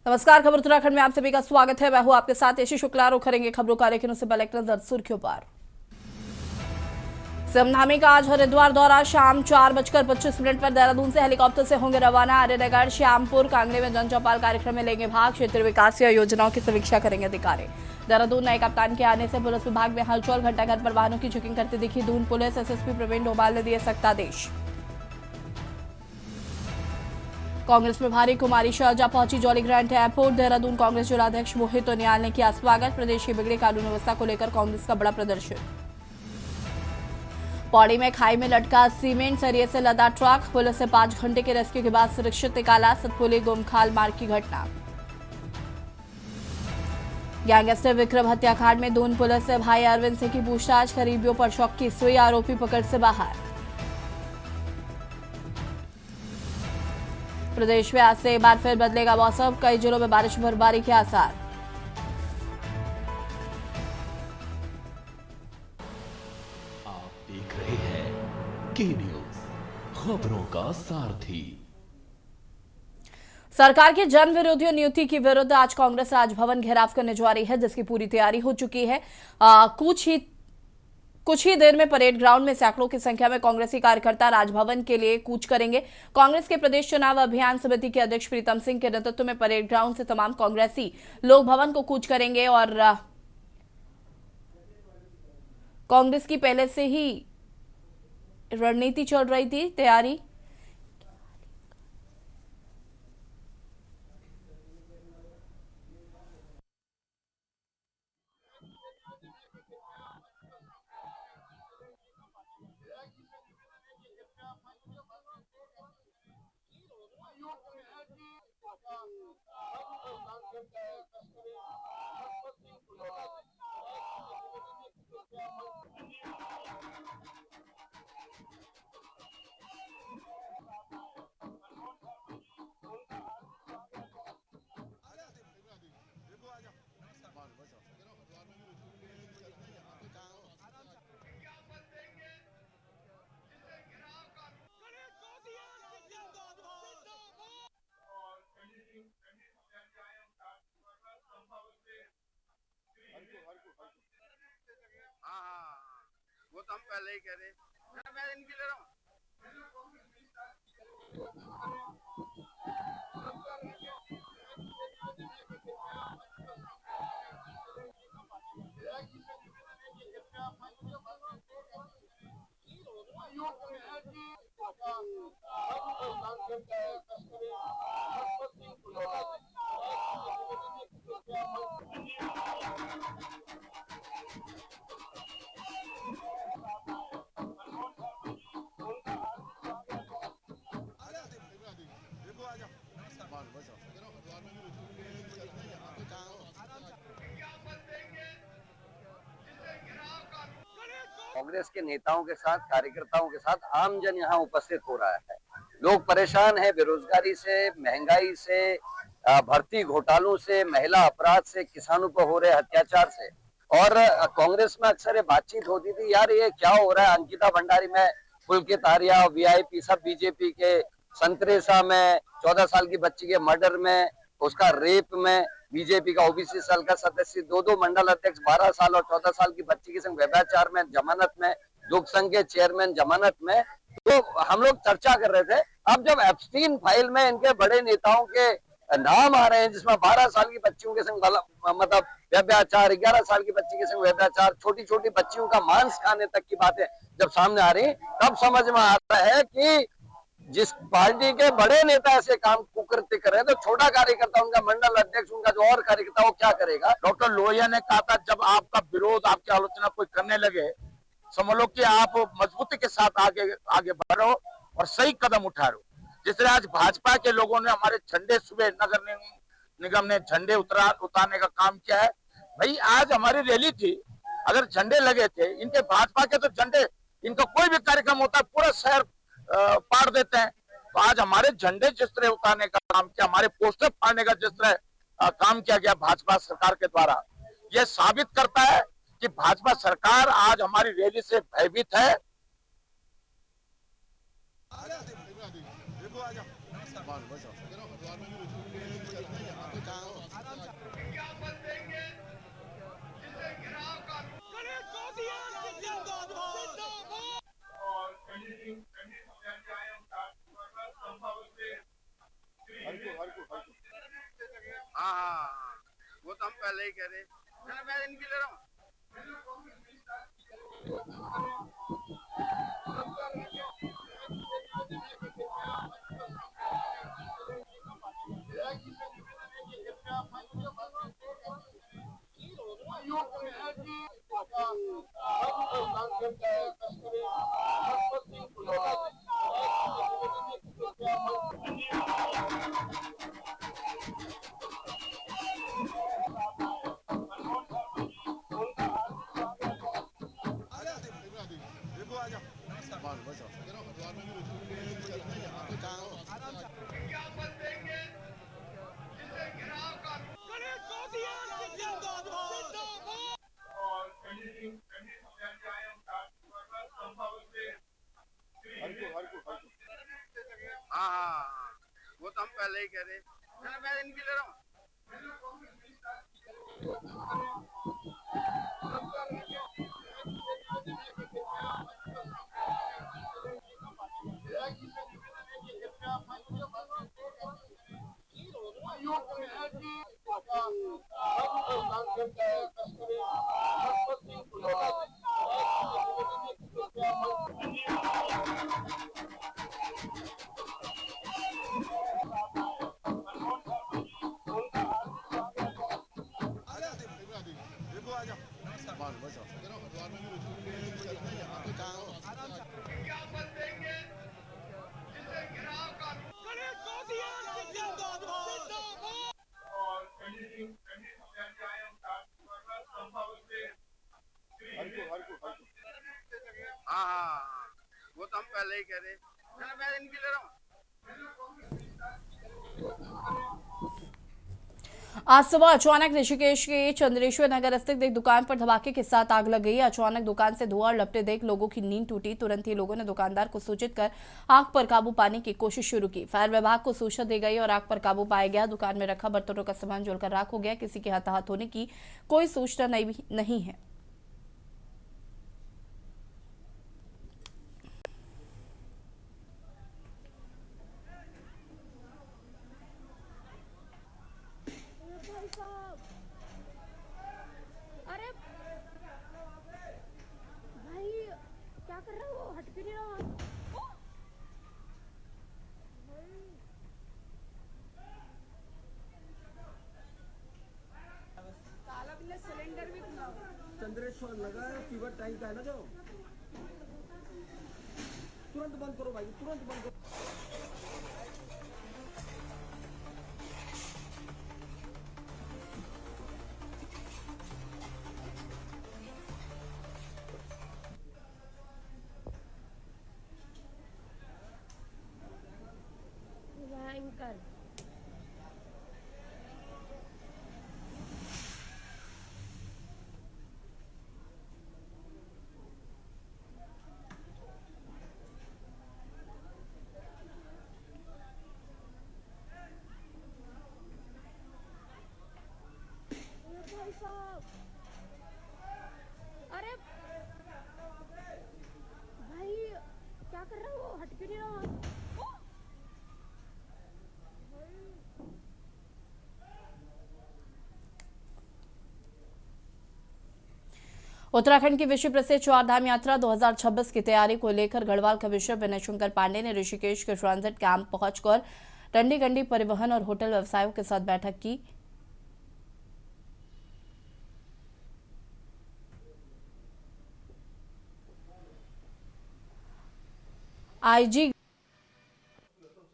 नमस्कार, खबर उत्तराखंड में आप सभी का स्वागत है। मैं हूं आपके साथ यशी शुक्ला। रुख करेंगे खबरों का, लेकिन उससे पहले एक नजर सुर्खियों पर। सीएम धामी का आज हरिद्वार दौरा, शाम 4:25 पर देहरादून से हेलीकॉप्टर से होंगे रवाना। आर्यनगर, श्यामपुर, कांगड़े में जन चौपाल कार्यक्रम में लेंगे भाग। क्षेत्रीय विकास योजनाओं की समीक्षा करेंगे अधिकारी। देहरादून नए कप्तान के आने से पुलिस विभाग में हलचल, घंटाघर पर वाहनों की चेकिंग करती दिखी दून पुलिस। एसएसपी प्रवीण डोभाल ने दिए सख्त आदेश। कांग्रेस प्रभारी कुमारी शैलजा पहुंची jolly grant airport. Dehradun Congress जिलाध्यक्ष मोहित उनियाल ने किया स्वागत। प्रदेश की बिगड़ी कानून व्यवस्था को लेकर कांग्रेस का बड़ा प्रदर्शन। पौड़ी में खाई में लटका सीमेंट सरिये से लदा ट्रक, पुलिस ने 5 घंटे के रेस्क्यू के बाद सुरक्षित निकाला। सतपुली गुमखाल मार्ग की घटना। गैंगस्टर विक्रम हत्याकांड में दून पुलिस से भाई अरविंद सिंह की पूछताछ, करीबियों पर शक की सुई, आरोपी पकड़ से बाहर। प्रदेश में आज से एक बार फिर बदलेगा मौसम, कई जिलों में बारिश बर्फबारी के आसार। आप देख रहे हैं के न्यूज, खबरों का सारथी। सरकार की जन विरोधी नीति के विरुद्ध आज कांग्रेस राजभवन घेराव करने जा रही है, जिसकी पूरी तैयारी हो चुकी है। कुछ ही देर में परेड ग्राउंड में सैकड़ों की संख्या में कांग्रेसी कार्यकर्ता राजभवन के लिए कूच करेंगे। कांग्रेस के प्रदेश चुनाव अभियान समिति के अध्यक्ष प्रीतम सिंह के नेतृत्व में परेड ग्राउंड से तमाम कांग्रेसी लोग भवन को कूच करेंगे। और कांग्रेस की पहले से ही रणनीति चल रही थी, तैयारी। वो तो हम पहले ही कह रहे हैं, मैं इनकी ले रहा हूँ। कांग्रेस के नेताओं के साथ, कार्यकर्ताओं के साथ आमजन यहाँ उपस्थित हो रहा है। लोग परेशान हैं बेरोजगारी से, महंगाई से, भर्ती घोटालों से, महिला अपराध से, किसानों पर हो रहे अत्याचार से। और कांग्रेस में अक्सर ये बातचीत होती थी, यार ये क्या हो रहा है, अंकिता भंडारी में, पुलकित आर्या, वीआईपी सब बीजेपी के, संतरेसा में 14 साल की बच्ची के मर्डर में, उसका रेप में, बीजेपी का ओबीसी सेल का सदस्य, 2 मंडल अध्यक्ष 12 साल और 14 साल की बच्ची के संग व्यभिचार में जमानत में, दुख संघ के चेयरमैन जमानत में। तो हम लोग चर्चा कर रहे थे, अब जब एप्स्टीन फाइल में इनके बड़े नेताओं के नाम आ रहे हैं, जिसमें 12 साल की बच्चियों के संग मतलब व्यभिचार, 11 साल की बच्ची के संग व्यभिचार, छोटी छोटी बच्चियों का मांस खाने तक की बातें जब सामने आ रही, तब समझ में आता है कि जिस पार्टी के बड़े नेता ऐसे काम कुकृत्य कर रहे हैं, तो छोटा कार्यकर्ता, उनका मंडल अध्यक्ष, उनका जो और कार्यकर्ता, वो क्या करेगा। डॉक्टर लोहिया ने कहा था, जब आपका विरोध, आपकी आलोचना कोई करने लगे, समझ लो कि आप मजबूती के साथ आगे बढ़ो और सही कदम उठा रहे हो। जिस तरह आज भाजपा के लोगों ने हमारे झंडे, सुबह नगर निगम ने झंडे उतारने का काम किया है। भाई आज हमारी रैली थी, अगर झंडे लगे थे, इनके भाजपा के तो झंडे, इनका कोई भी कार्यक्रम होता है पूरा शहर पाड़ देते हैं। तो आज हमारे झंडे जिस तरह उतारने का काम किया, हमारे पोस्टर फाड़ने का जिस तरह काम किया गया भाजपा सरकार के द्वारा, यह साबित करता है कि भाजपा सरकार आज हमारी रैली से भयभीत है। हाँ हाँ हाँ, वो तो हम पहले ही कह रहे हैं। मैं इनकी ले रहा हूँ। हाँ हाँ हाँ, वो तो हम पहले ही कह रहे हैं। मैं इनकी ले रहा हूँ। हाँ हाँ हाँ, वो तो हम पहले ही कह रहे हैं। मैं इनकी ले रहा हूँ। आज सुबह अचानक ऋषिकेश के चंद्रेश्वर नगर स्थित एक दुकान पर धमाके के साथ आग लग गई। अचानक दुकान से धुआं लपटे देख लोगों की नींद टूटी। तुरंत ही लोगों ने दुकानदार को सूचित कर आग पर काबू पाने की कोशिश शुरू की। फायर विभाग को सूचना दी गई और आग पर काबू पाया गया। दुकान में रखा बर्तनों का सामान जलकर राख हो गया। किसी के हताहत होने की कोई सूचना नहीं है। अरे भाई क्या कर रहा हो? हट क्यों नहीं रहा? साला बिल्ला सिलेंडर भी खुला हुआ। चंद्रेश्वर नगर फीवर टैंक का है ना जो, तुरंत बंद करो भाई, तुरंत बंद करो। भयंकर। भाई साहब, अरे भाई क्या कर रहा हो? हट क्यों नहीं रहा? उत्तराखंड की विश्व प्रसिद्ध चारधाम यात्रा 2026 की तैयारी को लेकर गढ़वाल कमिश्नर विनय शंकर पांडे ने ऋषिकेश के ट्रांजिट कैंप पहुंचकर टंडी परिवहन और होटल व्यवसायों के साथ बैठक की। आईजी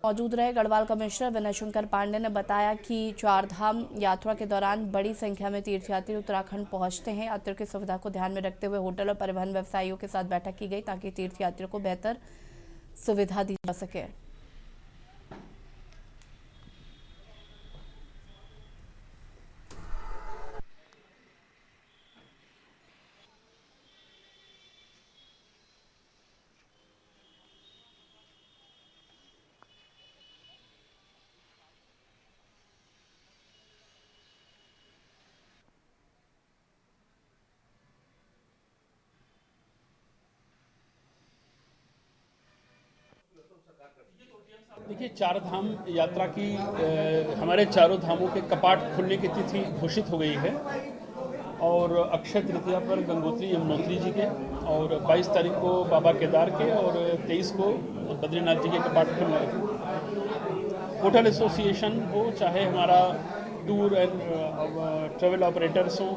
मौजूद रहे। गढ़वाल कमिश्नर विनय शंकर पांडे ने बताया कि चारधाम यात्रा के दौरान बड़ी संख्या में तीर्थयात्री उत्तराखंड पहुंचते हैं। यात्रियों की सुविधा को ध्यान में रखते हुए होटल और परिवहन व्यवसायियों के साथ बैठक की गई ताकि तीर्थयात्रियों को बेहतर सुविधा दी जा सके। देखिए, चार धाम यात्रा की हमारे चारों धामों के कपाट खुलने की तिथि घोषित हो गई है और अक्षय तृतीया पर गंगोत्री यमुनोत्री जी के और 22 तारीख को बाबा केदार के और 23 को बद्रीनाथ जी के कपाट खुल रहे थे। होटल एसोसिएशन हो, चाहे हमारा टूर एंड ट्रैवल ऑपरेटर्स हों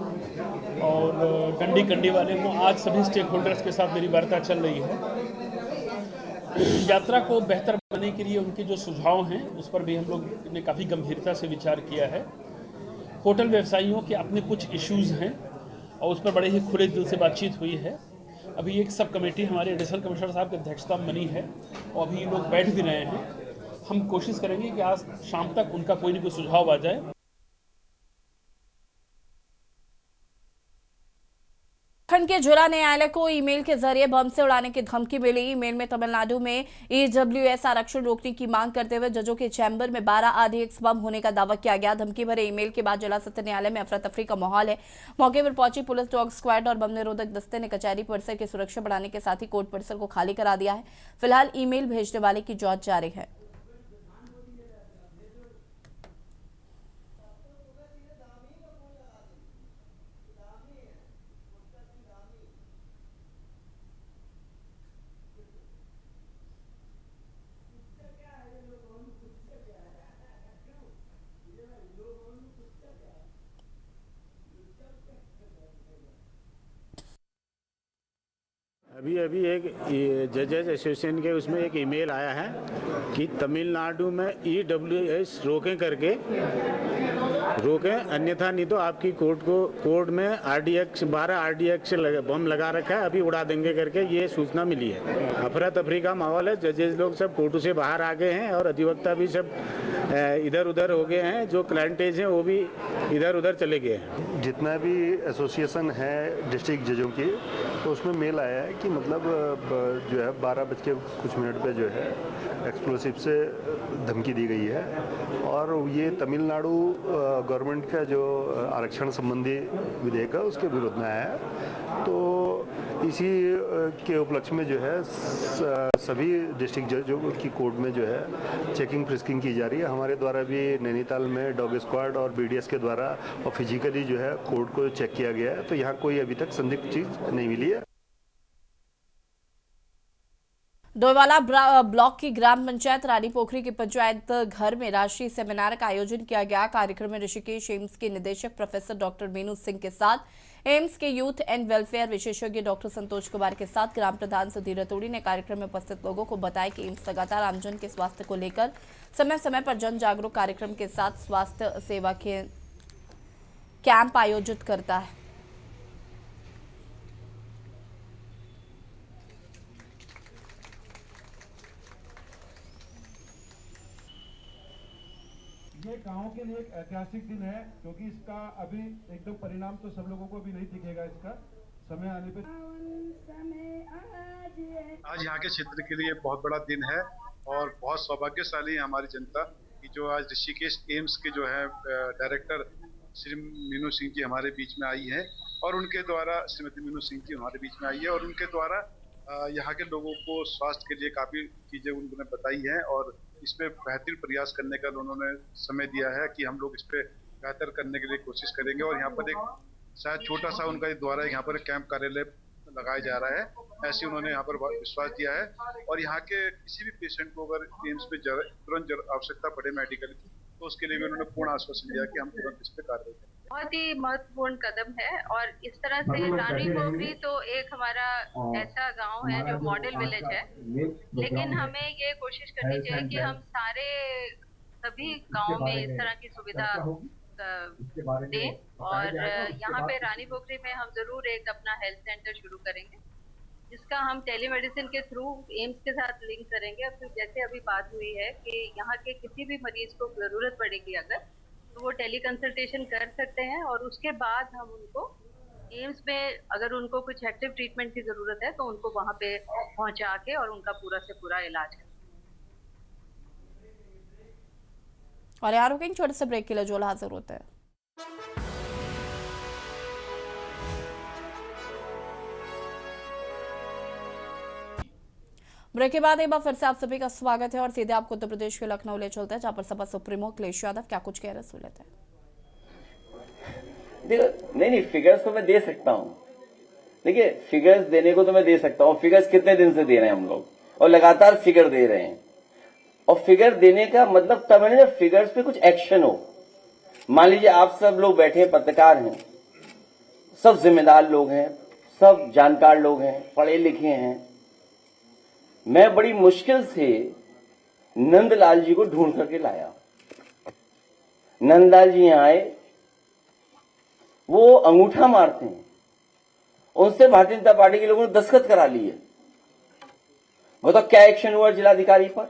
और डंडी कंडी वाले हों, आज सभी स्टेक होल्डर्स के साथ मेरी वार्ता चल रही है। यात्रा को बेहतर बनाने के लिए उनके जो सुझाव हैं उस पर भी हम लोग ने काफ़ी गंभीरता से विचार किया है। होटल व्यवसायियों के अपने कुछ इश्यूज़ हैं और उस पर बड़े ही खुले दिल से बातचीत हुई है। अभी एक सब कमेटी हमारे एडिशनल कमिश्नर साहब की अध्यक्षता में बनी है और अभी लोग बैठ भी रहे हैं। हम कोशिश करेंगे कि आज शाम तक उनका कोई न कोई सुझाव आ जाए। उत्तराखंड के जिला न्यायालय को ईमेल के जरिए बम से उड़ाने की धमकी मिली। ईमेल में तमिलनाडु में ईडब्ल्यूएस आरक्षण रोकने की मांग करते हुए जजों के चैम्बर में 12 RDX बम होने का दावा किया गया। धमकी भरे ईमेल के बाद जिला सत्र न्यायालय में अफरा तफरी का माहौल है। मौके पर पहुंची पुलिस, डॉग स्क्वाड और बम निरोधक दस्ते ने कचहरी परिसर की सुरक्षा बढ़ाने के साथ ही कोर्ट परिसर को खाली करा दिया है। फिलहाल ईमेल भेजने वाले की जांच जारी है। अभी एक जजेस एसोसिएशन के उसमें एक ईमेल आया है कि तमिलनाडु में EWS रोकें करके अन्यथा नहीं तो आपकी कोर्ट में RDX 12 RDX बम लगा रखा है, अभी उड़ा देंगे करके ये सूचना मिली है। अफरा तफरी का माहौल है। जजेस लोग सब कोर्ट से बाहर आ गए हैं और अधिवक्ता भी सब इधर उधर हो गए हैं। जो क्लाइंटेज हैं वो भी इधर उधर चले गए हैं। जितना भी एसोसिएशन है डिस्ट्रिक्ट जजों की, तो उसमें मेल आया है कि मतलब जो है 12:00 पे जो है एक्सप्लोसिव से धमकी दी गई है और ये तमिलनाडु गवर्नमेंट का जो आरक्षण संबंधी विधेयक है उसके विरोध में आया है। तो इसी के उपलक्ष्य में जो है सभी डिस्ट्रिक्ट जजों की कोर्ट में जो है चेकिंग फ्रिस्किंग की जा रही है। हमारे द्वारा भी नैनीताल में डॉग स्क्वाड और BDS के द्वारा और फिजिकली जो है कोर्ट को चेक किया गया है, तो यहाँ कोई अभी तक संदिग्ध चीज नहीं मिली है। डोईवाला ब्लॉक की ग्राम पंचायत रानी पोखरी के पंचायत घर में राष्ट्रीय सेमिनार का आयोजन किया गया। कार्यक्रम में ऋषिकेश एम्स के निदेशक प्रोफेसर डॉक्टर मीनू सिंह के साथ एम्स के यूथ एंड वेलफेयर विशेषज्ञ डॉक्टर संतोष कुमार के साथ ग्राम प्रधान सुधीर रतोड़ी ने कार्यक्रम में उपस्थित लोगों को बताया कि एम्स लगातार आमजन के स्वास्थ्य को लेकर समय समय पर जन जागरूक कार्यक्रम के साथ स्वास्थ्य सेवा के कैंप आयोजित करता है। ये गांव के लिए एक ऐतिहासिक दिन है क्योंकि इसका अभी एकदम परिणाम तो सब लोगों को अभी नहीं दिखेगा। इसका समय आने पे आज यहाँ के क्षेत्र के लिए बहुत बड़ा दिन है और बहुत सौभाग्यशाली है हमारी जनता कि जो आज ऋषिकेश एम्स के जो है डायरेक्टर श्री मीनू सिंह जी हमारे बीच में आई है और उनके द्वारा श्रीमती मीनू सिंह जी हमारे बीच में आई है और उनके द्वारा यहाँ के लोगों को स्वास्थ्य के लिए काफ़ी चीज़ें उन्होंने बताई हैं और इस पे बेहतर प्रयास करने का उन्होंने समय दिया है कि हम लोग इस पे बेहतर करने के लिए कोशिश करेंगे। और यहाँ पर एक शायद छोटा सा उनका द्वारा यहाँ पर कैंप कार्यालय लगाया जा रहा है, ऐसे उन्होंने यहाँ पर विश्वास दिया है। और यहाँ के किसी भी पेशेंट को अगर एम्स पे तुरंत आवश्यकता पड़े मेडिकल की, तो उसके लिए भी उन्होंने पूर्ण आश्वासन दिया कि हम तुरंत इस पे कार्रवाई करेंगे। बहुत ही महत्वपूर्ण कदम है और इस तरह से रानी पोखरी तो एक हमारा ऐसा गांव है जो मॉडल विलेज है, लेकिन हमें ये कोशिश करनी चाहिए कि हम सभी गांव में इस तरह की सुविधा दें। और यहाँ पे रानी पोखरी में हम जरूर एक अपना हेल्थ सेंटर शुरू करेंगे जिसका हम टेलीमेडिसिन के थ्रू एम्स के साथ लिंक करेंगे। और फिर जैसे अभी बात हुई है कि यहाँ के किसी भी मरीज को जरूरत पड़ेगी अगर, तो वो टेली कंसल्टेशन कर सकते हैं और उसके बाद हम उनको एम्स में अगर उनको कुछ एक्टिव ट्रीटमेंट की जरूरत है तो उनको वहाँ पे पहुँचा के और उनका पूरा से पूरा इलाज करें। और यार रुकेंगे छोटे से ब्रेक के लिए, जो हाजिर होते हैं। ब्रेक के बाद एक बार फिर से आप सभी का स्वागत है और सीधे आपको उत्तर प्रदेश के लखनऊ ले चलते हैं, जहां पर सपा सुप्रीमो अखिलेश यादव क्या कुछ कह रहे हैं, सुन लेते हैं। देखो, नहीं फिगर्स तो मैं दे सकता हूँ। देखिए, फिगर्स देने को तो मैं दे सकता हूँ। फिगर्स कितने दिन से दे रहे हैं हम लोग, और लगातार फिगर दे रहे हैं। और फिगर देने का मतलब तब है जब फिगर्स पे कुछ एक्शन हो। मान लीजिए आप सब लोग बैठे हैं, पत्रकार हैं, सब जिम्मेदार लोग हैं, सब जानकार लोग हैं, पढ़े लिखे हैं। मैं बड़ी मुश्किल से नंदलाल जी को ढूंढ करके लाया। नंदलाल जी यहां आए, वो अंगूठा मारते हैं, उनसे भारतीय जनता पार्टी के लोगों ने दस्तखत करा लिए। बताओ क्या एक्शन हुआ जिलाधिकारी पर?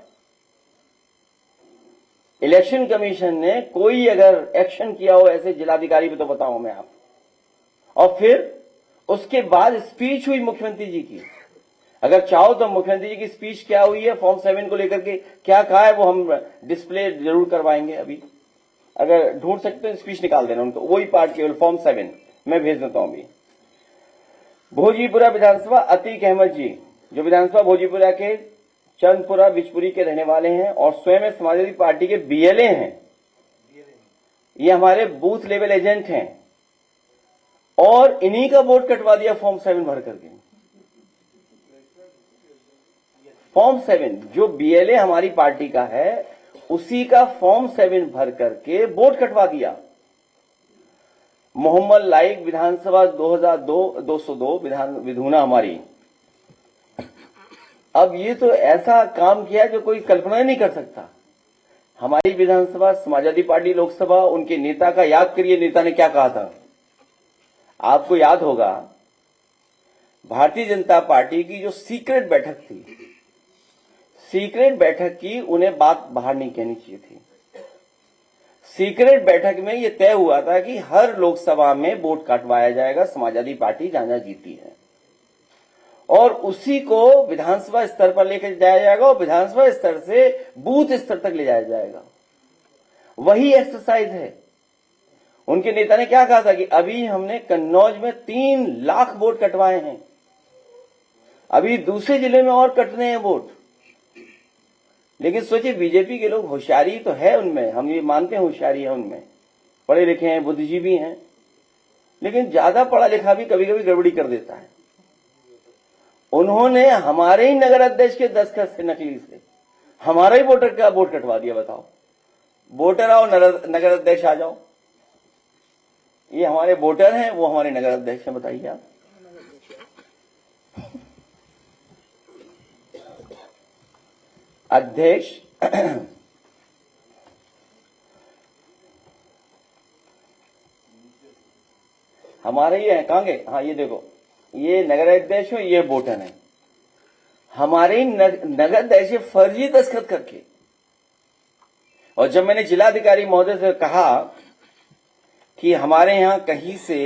इलेक्शन कमीशन ने कोई अगर एक्शन किया हो ऐसे जिलाधिकारी पे तो बताओ मैं आप। और फिर उसके बाद स्पीच हुई मुख्यमंत्री जी की। अगर चाहो तो मुख्यमंत्री जी की स्पीच क्या हुई है, फॉर्म 7 को लेकर के क्या कहा है, वो हम डिस्प्ले जरूर करवाएंगे। अभी अगर ढूंढ सकते हैं स्पीच निकाल देना उनको, वही पार्ट केवल फॉर्म 7 मैं भेज देता हूं। अभी भोजीपुरा विधानसभा, अतीक अहमद जी जो विधानसभा भोजीपुरा के चंदपुरा बिजपुरी के रहने वाले हैं और स्वयं समाजवादी पार्टी के बीएलए हैं। ये हमारे बूथ लेवल एजेंट हैं और इन्हीं का वोट कटवा दिया फॉर्म 7 भर करके। फॉर्म 7 जो बीएलए हमारी पार्टी का है, उसी का फॉर्म 7 भर करके वोट कटवा दिया। मोहम्मद लाइक विधानसभा 202 विधुना हमारी। अब ये तो ऐसा काम किया जो कोई कल्पना ही नहीं कर सकता। हमारी विधानसभा समाजवादी पार्टी लोकसभा, उनके नेता का याद करिए, नेता ने क्या कहा था। आपको याद होगा, भारतीय जनता पार्टी की जो सीक्रेट बैठक थी, सीक्रेट बैठक की उन्हें बात बाहर नहीं कहनी चाहिए थी। सीक्रेट बैठक में यह तय हुआ था कि हर लोकसभा में वोट काटवाया जाएगा, समाजवादी पार्टी जहां जहां जीती है, और उसी को विधानसभा स्तर पर लेकर जाया जाएगा और विधानसभा स्तर से बूथ स्तर तक ले जाया जाएगा। वही एक्सरसाइज है। उनके नेता ने क्या कहा था कि अभी हमने कन्नौज में 3 लाख वोट कटवाए हैं, अभी दूसरे जिले में और कटने हैं वोट। लेकिन सोचिए, बीजेपी के लोग, होशियारी तो है उनमें, हम ये मानते हैं होशियारी है उनमें, पढ़े लिखे हैं, बुद्धिजीवी हैं, लेकिन ज्यादा पढ़ा लिखा भी कभी कभी गड़बड़ी कर देता है। उन्होंने हमारे ही नगर अध्यक्ष के दस्तखत से, नकली से, हमारा ही वोटर का वोट कटवा दिया। बताओ, वोटर आओ, नगर अध्यक्ष आ जाओ। ये हमारे वोटर हैं, वो हमारे नगर अध्यक्ष हैं। बताइए आप। अध्यक्ष हमारे ये है, कहां गए? हाँ, ये देखो, ये नगर अध्यक्ष हो, ये वोटर है। हमारे नगर अध्यक्ष फर्जी दस्तखत करके। और जब मैंने जिलाधिकारी महोदय से कहा कि हमारे यहां कहीं से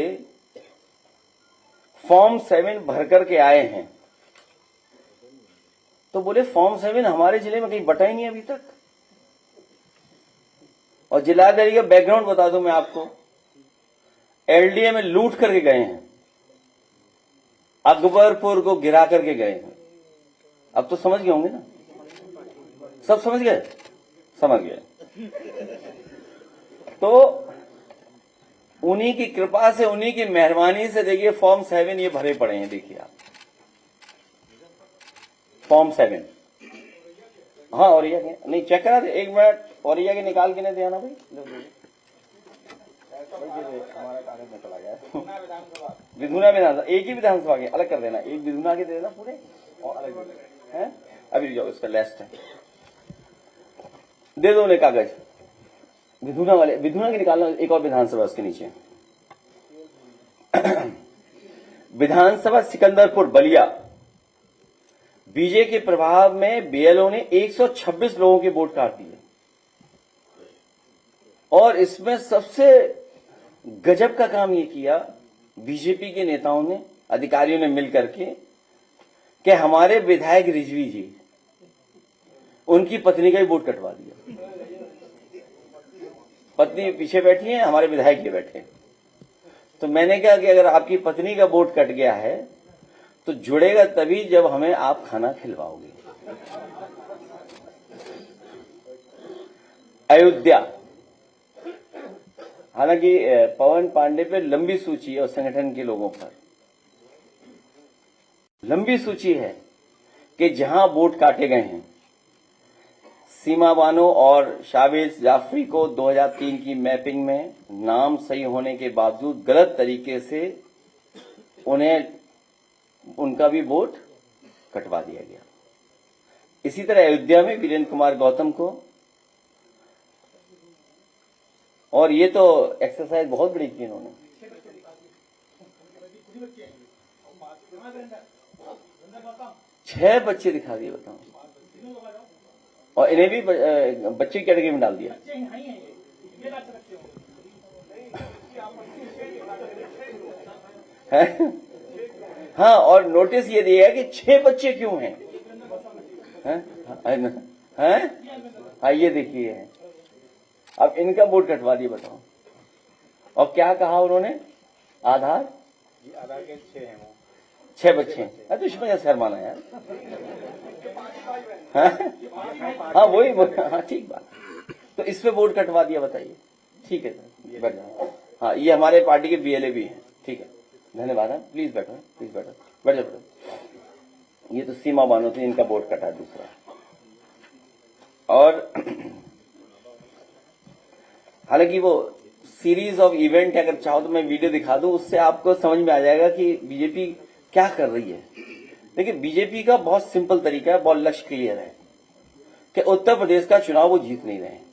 फॉर्म 7 भर करके आए हैं, तो बोले फॉर्म 7 हमारे जिले में कहीं बटा ही नहीं अभी तक। और जिलाधिकारी का बैकग्राउंड बता दूं मैं आपको, एलडीए में लूट करके गए हैं, अकबरपुर को गिरा करके गए हैं। अब तो समझ गए होंगे ना, सब समझ गए, समझ गए। तो उन्हीं की कृपा से, उन्हीं की मेहरबानी से देखिए फॉर्म 7 ये भरे पड़े हैं। देखिए आप, फॉर्म 7। हाँ, और ये नहीं चेक करा दे, 1 मिनट, और ये निकाल के नहीं दिया ना भाई, हमारा कागज में चला गया। विधुना विधानसभा, एक ही विधानसभा के अलग कर देना, एक विधुना के दे देना पूरे और अलग है। अभी जाओ, इसका लिस्ट है, दे दो उन्हें कागज। विधुना वाले, विधुना के निकालना, एक और विधानसभा उसके नीचे। विधानसभा सिकंदरपुर बलिया, बीजेपी के प्रभाव में बीएलओ ने 126 लोगों के वोट काट दिए। और इसमें सबसे गजब का काम ये किया बीजेपी के नेताओं ने, अधिकारियों ने मिलकर के, कि हमारे विधायक रिजवी जी, उनकी पत्नी का ही वोट कटवा दिया। पत्नी पीछे बैठी है, हमारे विधायक ये बैठे। तो मैंने कहा कि अगर आपकी पत्नी का वोट कट गया है तो जुड़ेगा तभी जब हमें आप खाना खिलवाओगे। अयोध्या, हालांकि पवन पांडे पे लंबी सूची है और संगठन के लोगों पर लंबी सूची है कि जहां वोट काटे गए हैं। सीमा बानो और शावेज जाफरी को 2003 की मैपिंग में नाम सही होने के बावजूद गलत तरीके से उनका भी वोट कटवा दिया गया। इसी तरह अयोध्या में वीरेंद्र कुमार गौतम को, और ये तो एक्सरसाइज बहुत बड़ी की इन्होंने। छह बच्चे दिखा दिए, बताओ, और इन्हें भी बच्चे की कैटेगरी में डाल दिया। हाँ, और नोटिस ये दिया है कि 6 बच्चे क्यों हैं? हाँ, ये देखिए, अब इनका वोट कटवा दिए, बताओ। और क्या कहा उन्होंने? आधार के 6 हैं, 6 बच्चे हैं। तो इसमें क्या शर्माना यार? हाँ, वही, हाँ, ठीक बात। तो इस पे वोट कटवा दिया, बताइए। ठीक है सर, बैठ जाओ। हाँ, ये हमारे पार्टी के बीएलए भी हैं। ठीक है, धन्यवाद। प्लीज बैठो, प्लीज बैठो, बैठ जाओ। ये तो सीमा बानो थी, इनका वोट कटा दूसरा। और हालांकि वो सीरीज ऑफ इवेंट है, अगर चाहो तो मैं वीडियो दिखा दूं, उससे आपको समझ में आ जाएगा कि बीजेपी क्या कर रही है। देखिए, बीजेपी का बहुत सिंपल तरीका है, बहुत लक्ष्य क्लियर है कि उत्तर प्रदेश का चुनाव वो जीत नहीं रहे हैं।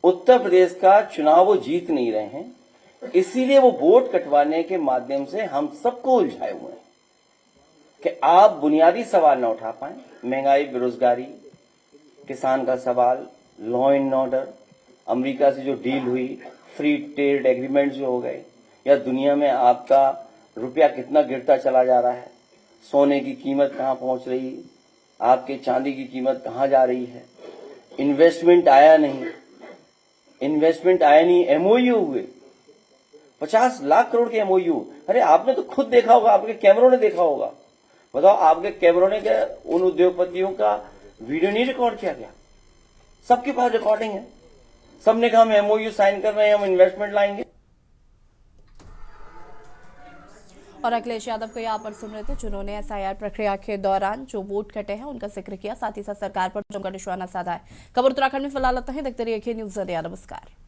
उत्तर प्रदेश का चुनाव वो जीत नहीं रहे हैं, इसीलिए वो वोट कटवाने के माध्यम से हम सबको उलझाए हुए हैं कि आप बुनियादी सवाल न उठा पाए। महंगाई, बेरोजगारी, किसान का सवाल, लॉ एंड ऑर्डर, अमेरिका से जो डील हुई, फ्री ट्रेड एग्रीमेंट जो हो गए, या दुनिया में आपका रुपया कितना गिरता चला जा रहा है, सोने की कीमत कहां पहुंच रही है, आपके चांदी की कीमत कहां जा रही है, इन्वेस्टमेंट आया नहीं, एमओयू हुए 50 लाख करोड़ के एमओयू। अरे आपने तो खुद देखा होगा, आपके कैमरों ने देखा होगा। बताओ, आपके कैमरों ने क्या उन उद्योगपतियों का वीडियो नहीं रिकॉर्ड किया गया? सबके पास रिकॉर्डिंग है, सबने कहा हम एमओयू साइन कर रहे हैं, हम इन्वेस्टमेंट लाएंगे। और अखिलेश यादव को यहाँ पर सुन रहे थे, जिन्होंने एसआईआर प्रक्रिया के दौरान जो वोट कटे हैं उनका जिक्र किया, साथ ही साथ सरकार पर जमकर निशाना साधा है। खबर उत्तराखंड में फिलहाल आता है, देखते रहिए न्यूज़ इंडिया। नमस्कार।